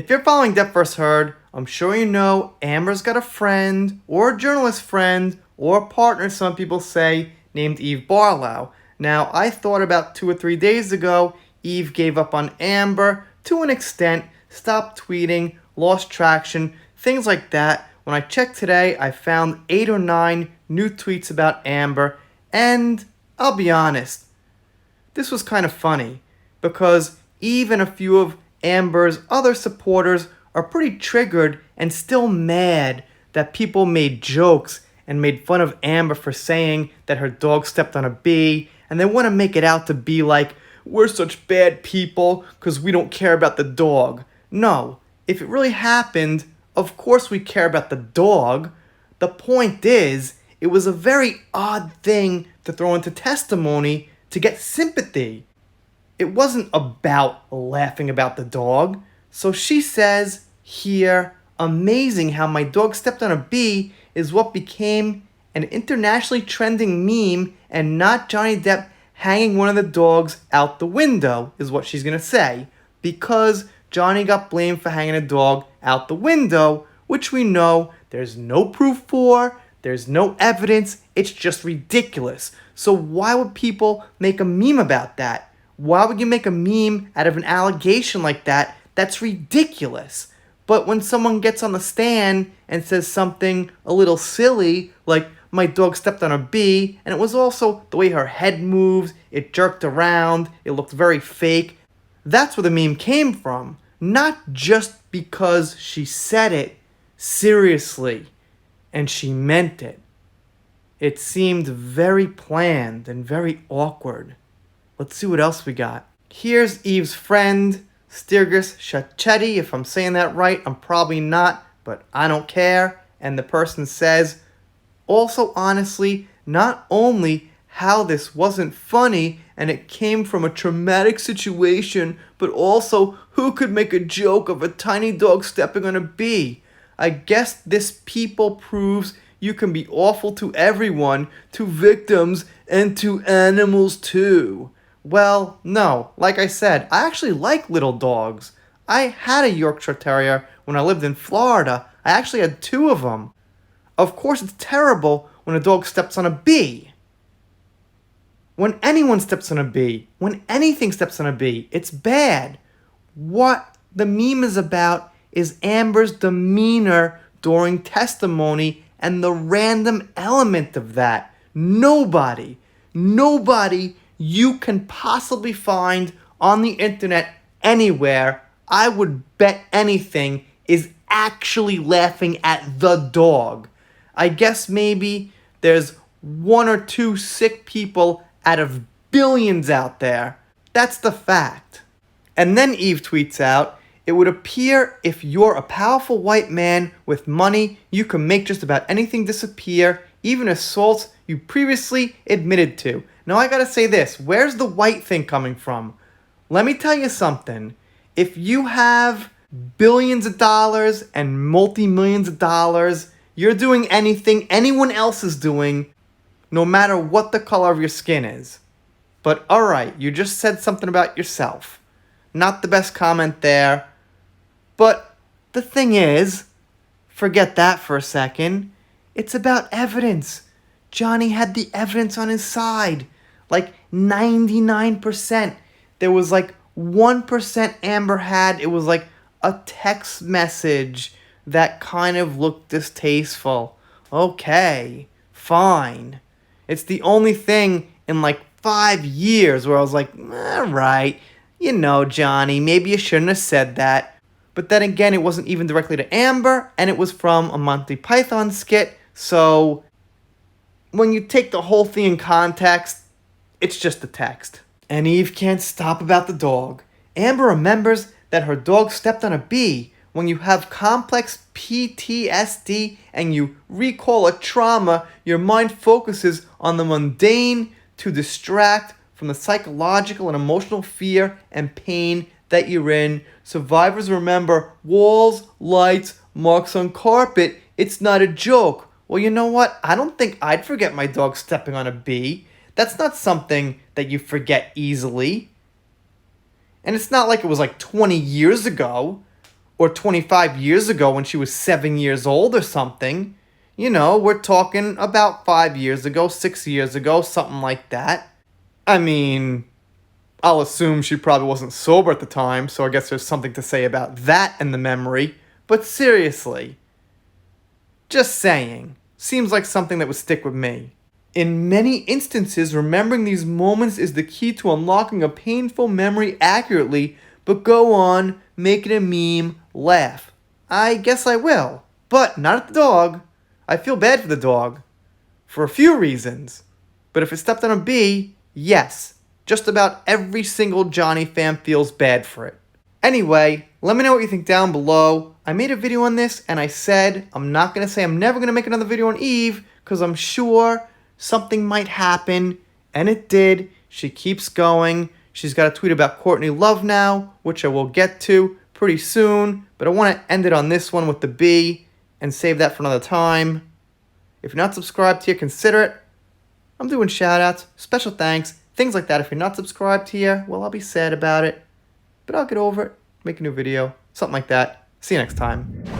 If you're following Death First Heard, I'm sure you know Amber's got a friend, or a journalist friend, or partner, some people say, named Eve Barlow. Now, I thought about 2 or 3 days ago, Eve gave up on Amber to an extent, stopped tweeting, lost traction, things like that. When I checked today, I found 8 or 9 new tweets about Amber, and I'll be honest, this was kind of funny, because Eve and a few of Amber's other supporters are pretty triggered and still mad that people made jokes and made fun of Amber for saying that her dog stepped on a bee, and they want to make it out to be like, we're such bad people because we don't care about the dog. No, if it really happened, of course we care about the dog. The point is, it was a very odd thing to throw into testimony to get sympathy. It wasn't about laughing about the dog. So she says here, amazing how my dog stepped on a bee is what became an internationally trending meme and not Johnny Depp hanging one of the dogs out the window, is what she's going to say. Because Johnny got blamed for hanging a dog out the window, which we know there's no proof for, there's no evidence, it's just ridiculous. So why would people make a meme about that? Why would you make a meme out of an allegation like that? That's ridiculous. But when someone gets on the stand and says something a little silly, like, my dog stepped on a bee, and it was also the way her head moves, it jerked around, it looked very fake, that's where the meme came from. Not just because she said it seriously and she meant it. It seemed very planned and very awkward. Let's see what else we got. Here's Eve's friend, Stirgus Shachetti. If I'm saying that right, I'm probably not, but I don't care. And the person says, also honestly, not only how this wasn't funny and it came from a traumatic situation, but also who could make a joke of a tiny dog stepping on a bee? I guess this people proves you can be awful to everyone, to victims, and to animals too. Well, no. Like I said, I actually like little dogs. I had a Yorkshire Terrier when I lived in Florida. I actually had 2 of them. Of course, it's terrible when a dog steps on a bee. When anyone steps on a bee, when anything steps on a bee, it's bad. What the meme is about is Amber's demeanor during testimony and the random element of that. Nobody you can possibly find on the internet anywhere, I would bet anything, is actually laughing at the dog. I guess maybe there's 1 or 2 sick people out of billions out there. That's the fact. And then Eve tweets out, it would appear if you're a powerful white man with money, you can make just about anything disappear, even assaults you previously admitted to. Now I gotta say this, where's the white thing coming from? Let me tell you something. If you have billions of dollars and multi-millions of dollars, you're doing anything anyone else is doing, no matter what the color of your skin is. But alright, you just said something about yourself. Not the best comment there. But the thing is, forget that for a second. It's about evidence. Johnny had the evidence on his side. Like 99%. There was like 1% Amber had. It was like a text message that kind of looked distasteful. Okay, fine. It's the only thing in like 5 years where I was like, alright, you know, Johnny, maybe you shouldn't have said that. But then again, it wasn't even directly to Amber, and it was from a Monty Python skit, so when you take the whole thing in context, it's just a text. And Eve can't stop about the dog. Amber remembers that her dog stepped on a bee. When you have complex PTSD and you recall a trauma, your mind focuses on the mundane to distract from the psychological and emotional fear and pain that you're in. Survivors remember walls, lights, marks on carpet. It's not a joke. Well, you know what? I don't think I'd forget my dog stepping on a bee. That's not something that you forget easily. And it's not like it was like 20 years ago. Or 25 years ago when she was 7 years old or something. You know, we're talking about 5 years ago, 6 years ago, something like that. I mean, I'll assume she probably wasn't sober at the time, so I guess there's something to say about that in the memory. But seriously, just saying, seems like something that would stick with me. In many instances, remembering these moments is the key to unlocking a painful memory accurately, but go on, make it a meme, laugh. I guess I will, but not at the dog. I feel bad for the dog, for a few reasons. But if it stepped on a bee, yes, just about every single Johnny fan feels bad for it. Anyway, let me know what you think down below. I made a video on this, and I said I'm not going to say I'm never going to make another video on Eve, because I'm sure something might happen, and it did. She keeps going. She's got a tweet about Courtney Love now, which I will get to pretty soon, but I want to end it on this one with the bee and save that for another time. If you're not subscribed here, consider it. I'm doing shout-outs, special thanks, things like that. If you're not subscribed here, well, I'll be sad about it, but I'll get over it, make a new video, something like that. See you next time.